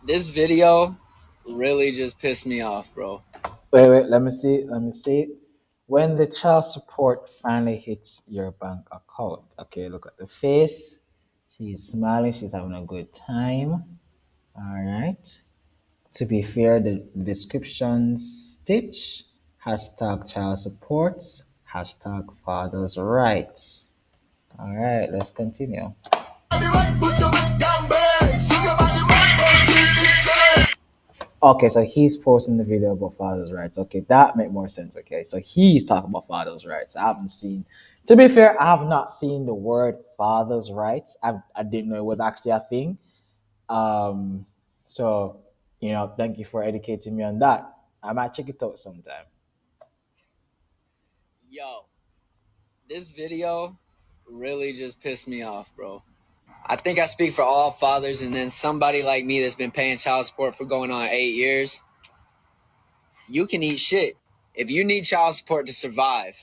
This video really just pissed me off, bro. Wait, let me see. Let me see. When the child support finally hits your bank account, okay, look at the face. She's smiling. She's having a good time. All right. To be fair, the description stitch hashtag child supports hashtag fathers rights. All right, let's continue. Okay, so he's posting the video about fathers' rights. Okay, that make more sense. Okay, so he's talking about fathers' rights. I haven't seen. To be fair, I have not seen the word fathers' rights. I didn't know it was actually a thing. Um, so thank you for educating me on that. I might check it out sometime. Yo, this video really just pissed me off, bro. I think I speak for all fathers, and then somebody like me that's been paying child support for going on 8 years, you can eat shit. If you need child support to survive,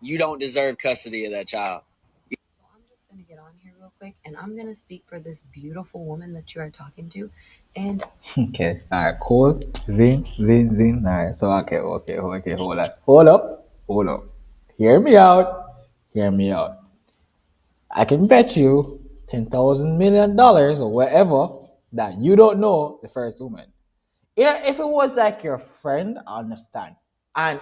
you don't deserve custody of that child. So I'm just going to get on here real quick and I'm going to speak for this beautiful woman that you are talking to. And Okay, all right, cool. Zin. All right, so okay, hold up. Hear me out. Hear me out. I can bet you $10,000 million or whatever that you don't know the first woman. Yeah, if it was like your friend, I understand. And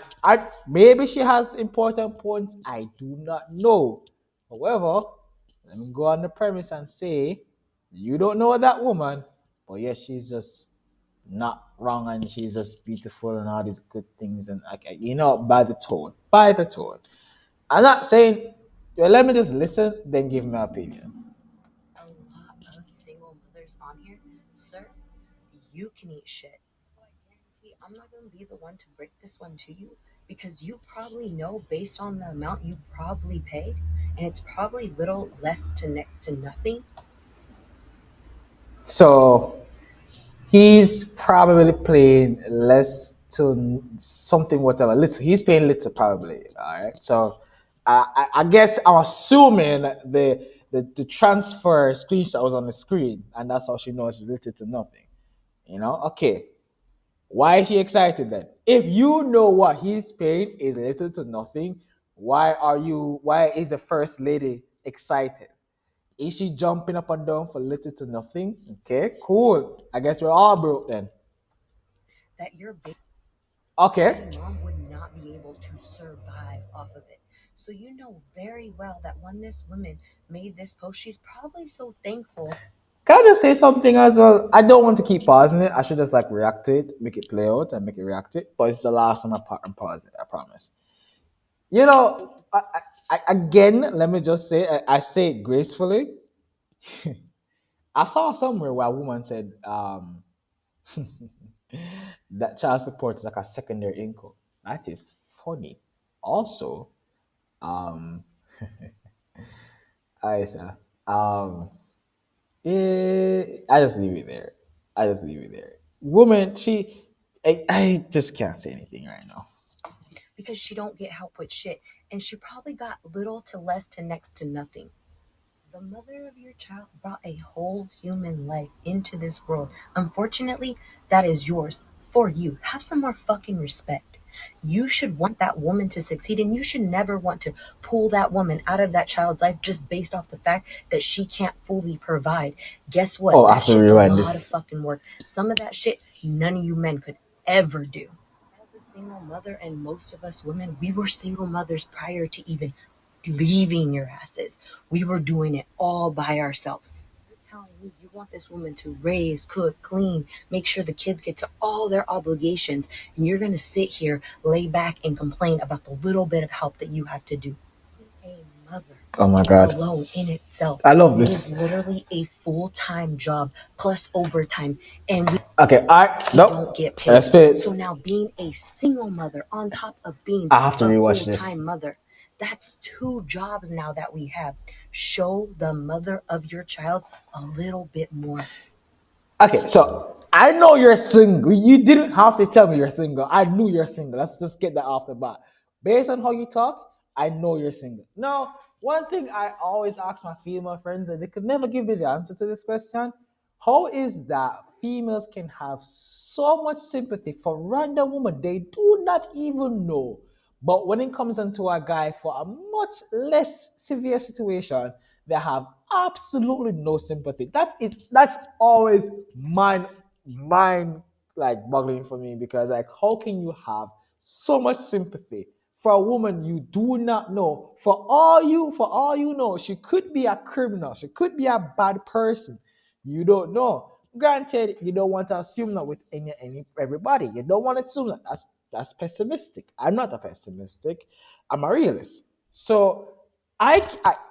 maybe she has important points I do not know. However, let me go on the premise and say you don't know that woman, but yes, she's just not wrong and she's just beautiful and all these good things and like by the tone, by the tone. I'm not saying. Well, let me just listen, then give my opinion. a lot of single mothers on here, sir, you can eat shit. I guarantee I'm not going to be the one to break this one to you because you probably know based on the amount you probably paid, and it's probably little less to next to nothing. So he's probably playing less to something whatever. Little. He's paying little probably. All right. So I guess I'm assuming the transfer screenshot was on the screen, and that's how she knows it's little to nothing. Okay. Why is she excited then? If you know what he's paying is little to nothing, why is the first lady excited? Is she jumping up and down for little to nothing? Okay, cool. I guess we're all broke then. That your baby Okay. mom would not be able to survive off of it. So you know very well that when this woman made this post, she's probably so thankful. Can I just say something as well? I don't want to keep pausing it. I should just like react to it, make it play out, and make it react to it. But it's the last time I'm pausing it. I promise. You know, again, let me just say, I say it gracefully. I saw somewhere where a woman said that child support is like a secondary income. That is funny. Also, um, Isa, um, I just leave it there. I just leave it there. Woman, I just can't say anything right now. Because she don't get help with shit, and she probably got little to less to next to nothing. The mother of your child brought a whole human life into this world. Unfortunately, that is yours for you. Have some more fucking respect. You should want that woman to succeed, and you should never want to pull that woman out of that child's life just based off the fact that she can't fully provide. Guess Oh, what? I That have to shit's a rewind lot of this. fucking work. Some of that shit none of you men could ever do. As a single mother, and most of us women, we were single mothers prior to even leaving your asses. We were doing it all by ourselves. You're telling me you want this woman to raise, cook, clean, make sure the kids get to all their obligations, and you're going to sit here, lay back, and complain about the little bit of help that you have to do. A mother Oh my god, alone in itself I love is this. literally a full-time job plus overtime, and Okay, we don't nope. get paid. Let's pay. So now being a single mother on top of being I have to a rewatch full-time this. mother, that's two jobs now that we have. Show the mother of your child a little bit more. Okay, so I know you're single. You didn't have to tell me you're single. I knew you're single. Let's just get that off the bat. Based on how you talk, I know you're single. Now, one thing I always ask my female friends, and they could never give me the answer to this question: How is that females can have so much sympathy for random women they do not even know? But when it comes into a guy for a much less severe situation, they have absolutely no sympathy. That's always mind like boggling for me, because like how can you have so much sympathy for a woman you do not know? For all you know, she could be a criminal, she could be a bad person. You don't know. Granted, you don't want to assume that with any everybody. You don't want to assume that. That's pessimistic. I'm not a pessimistic. I'm a realist. So I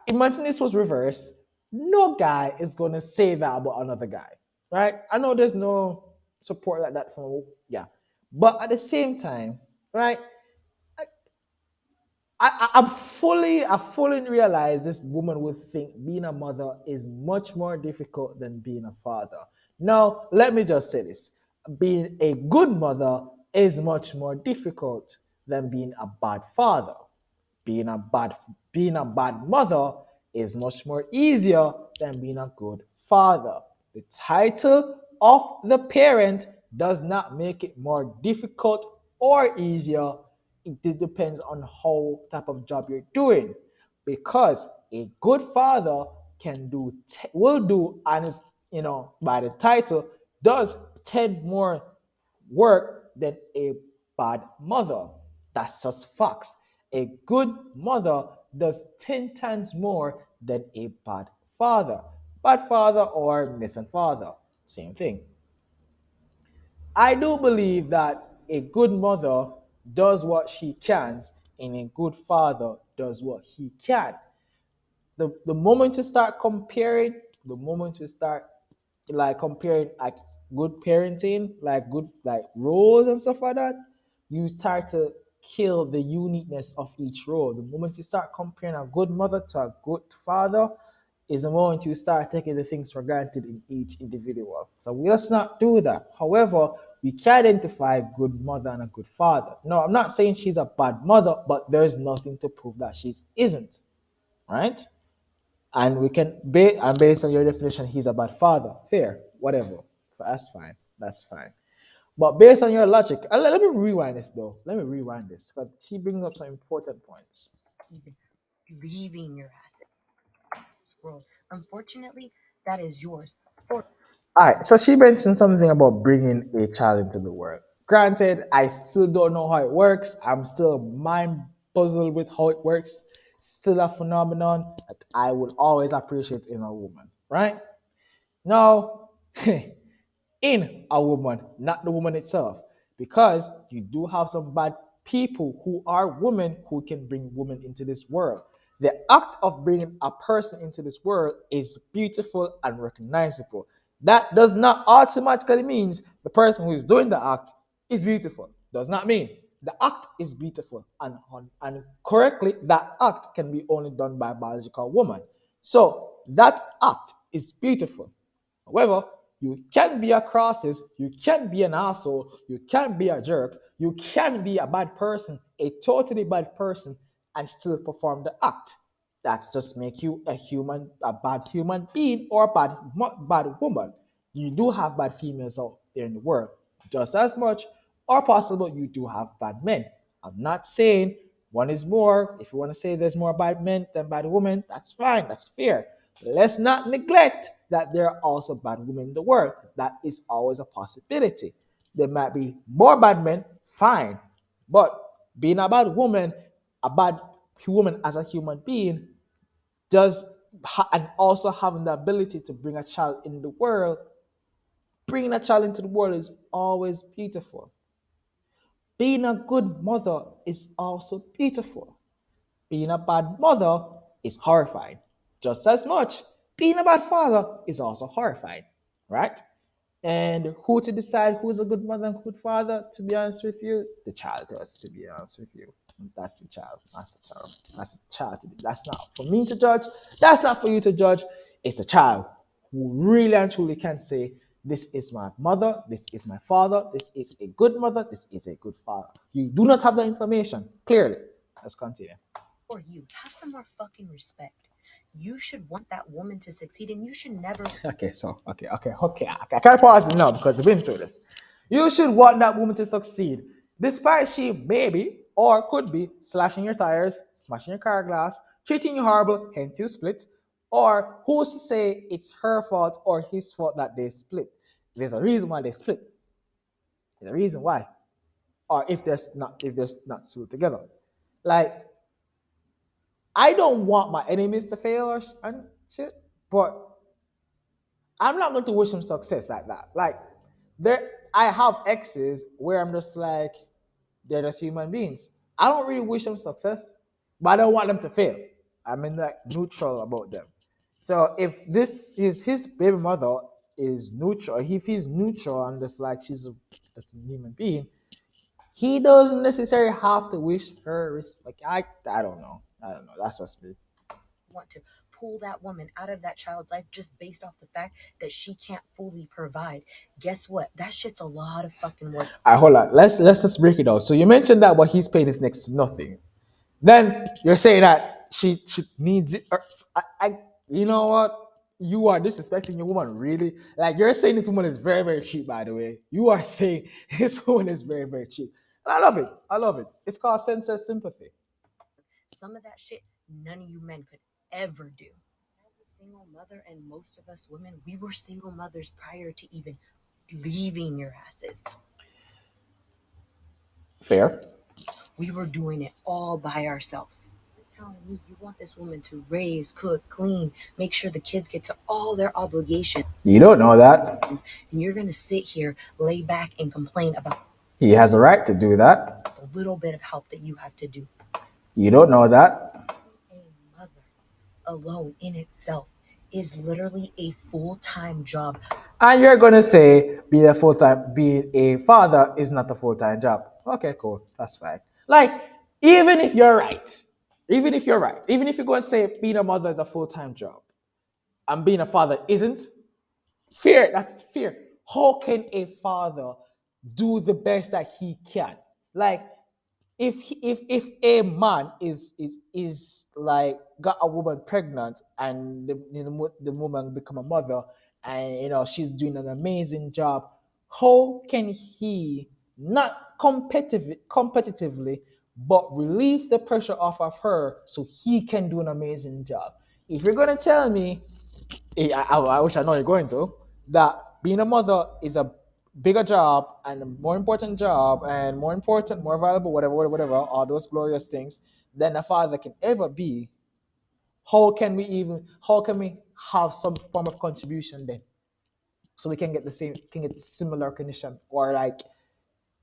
imagine this was reversed. No guy is gonna say that about another guy, right? I know there's no support like that from, yeah, but at the same time, right? I fully realize this woman would think being a mother is much more difficult than being a father. Now, let me just say this: being a good mother is much more difficult than being a bad father. Being a bad mother is much more easier than being a good father. The title of the parent does not make it more difficult or easier. It depends on how type of job you're doing, because a good father will do, and is, by the title, does 10 more work than a bad mother. That's just facts. A good mother does 10 times more than a bad father. Bad father or missing father, same thing. I do believe that a good mother does what she can, and a good father does what he can. The moment you start comparing, the moment you start like comparing like good parenting, like good like roles and stuff like that, you start to kill the uniqueness of each role. The moment you start comparing a good mother to a good father is the moment you start taking the things for granted in each individual. So we let's not do that. However, we can identify a good mother and a good father. No, I'm not saying she's a bad mother, but there's nothing to prove that she isn't, right? And based on your definition, he's a bad father. Fair, whatever. That's fine. That's fine. But based on your logic, let me rewind this though. Let me rewind this because she brings up some important points. Even leaving your ass in this world. Unfortunately, that is yours. For All right, so she mentioned something about bringing a child into the world. Granted, I still don't know how it works. I'm still mind puzzled with how it works. Still a phenomenon that I will always appreciate in a woman, right? Now, in a woman, not the woman itself. Because you do have some bad people who are women who can bring women into this world. The act of bringing a person into this world is beautiful and recognizable. That does not automatically mean the person who is doing the act is beautiful. Does not mean the act is beautiful, and correctly that act can be only done by a biological woman. So that act is beautiful. However, you can be a crosses, you can be an asshole, you can be a jerk, you can be a bad person, a totally bad person, and still perform the act. That's just make you a bad human being or a bad woman. You do have bad females out there in the world, just as much, or possible you do have bad men. I'm not saying one is more. If you want to say there's more bad men than bad women, that's fine, that's fair. Let's not neglect that there are also bad women in the world. That is always a possibility. There might be more bad men, fine. But being a bad woman, a bad woman as a human being, does and also having the ability to bring a child in the world, bringing a child into the world is always beautiful. Being a good mother is also beautiful. Being a bad mother is horrifying. Just as much, being a bad father is also horrifying, right? And who to decide who's a good mother and good father, to be honest with you? The child does, to be honest with you. That's the child. That's the child. That's the child. That's not for me to judge. That's not for you to judge. It's a child who really and truly can say, this is my mother, this is my father, this is a good mother, this is a good father. You do not have the information, clearly. Let's continue. you, have some more fucking respect. You should want that woman to succeed, and you should never Okay, so okay. I can't pause it now because we've been through this. You should want that woman to succeed, despite she maybe or could be slashing your tires, smashing your car glass, treating you horrible, hence you split. Or who's to say it's her fault or his fault that they split? There's a reason why they split. There's a reason why. Or if there's not still together. Like I don't want my enemies to fail and shit, but I'm not going to wish them success like that. Like there, I have exes where I'm just like they're just human beings. I don't really wish them success, but I don't want them to fail. I'm in like neutral about them. So if this is his baby mother is neutral, if he's neutral and just like just a human being, he doesn't necessarily have to wish her respect. I don't know. I don't know. That's just me. want to pull that woman out of that child's life just based off the fact that she can't fully provide. Guess what? That shit's a lot of fucking work. All right, hold on. Let's just break it down. So you mentioned that what he's paying is next to nothing. Then you're saying that she needs it. You know what? You are disrespecting your woman, really. Like you're saying this woman is very, very cheap. By the way, you are saying this woman is very, very cheap. And I love it. I love it. It's called senseless sympathy. Some of that shit none of you men could ever do. As a single mother, and most of us women, we were single mothers prior to even leaving your asses. Fair. We were doing it all by ourselves. You're telling me you want this woman to raise, cook, clean, make sure the kids get to all their obligations, You don't know that. and you're gonna sit here, lay back, and complain about He has a right to do that. the little bit of help that you have to do. You don't know that. A mother alone in itself is literally a full-time job. And you're gonna say being a father is not a full-time job. Okay, cool. That's fine. Like, even if you're right, even if you go and say being a mother is a full-time job and being a father isn't, fear, that's fear. How can a father do the best that he can? Like, if a man is like got a woman pregnant and the woman become a mother and she's doing an amazing job, how can he not competitively but relieve the pressure off of her so he can do an amazing job? If you're gonna tell me, I wish I know you're going to, that being a mother is a bigger job and a more important job and more important, more valuable, whatever, all those glorious things than a father can ever be. How can we have some form of contribution then? So we can get similar recognition or like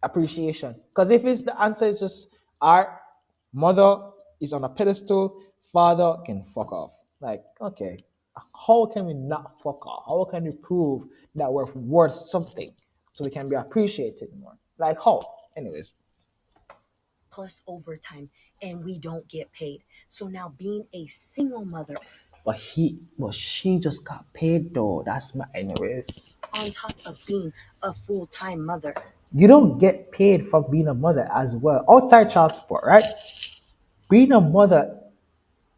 appreciation. Because if it's the answer is just our mother is on a pedestal, father can fuck off. Like, okay, how can we not fuck off? How can we prove that we're worth something so we can be appreciated more? Like how? Anyways, Plus overtime, and we don't get paid. So now being a single mother but she just got paid though. That's my anyways. on top of being a full-time mother, You don't get paid for being a mother as well outside child support, right? Being a mother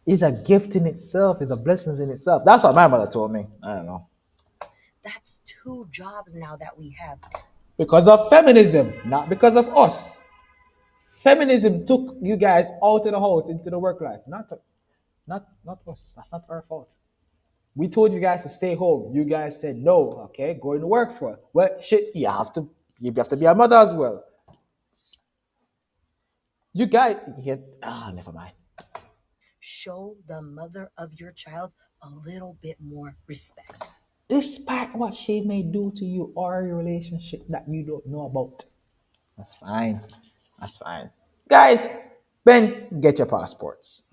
is a gift in itself, is a blessing in itself. That's what my mother told me. I don't know. that's two jobs now that we have. Because of feminism, not because of us. Feminism took you guys out of the house into the work life, not us. That's not our fault. We told you guys to stay home. You guys said no. Okay, going to work for it. Well, shit, you have to be a mother as well. You guys, never mind. Show the mother of your child a little bit more respect. Despite what she may do to you or your relationship that you don't know about. That's fine. That's fine. Guys, Ben, get your passports.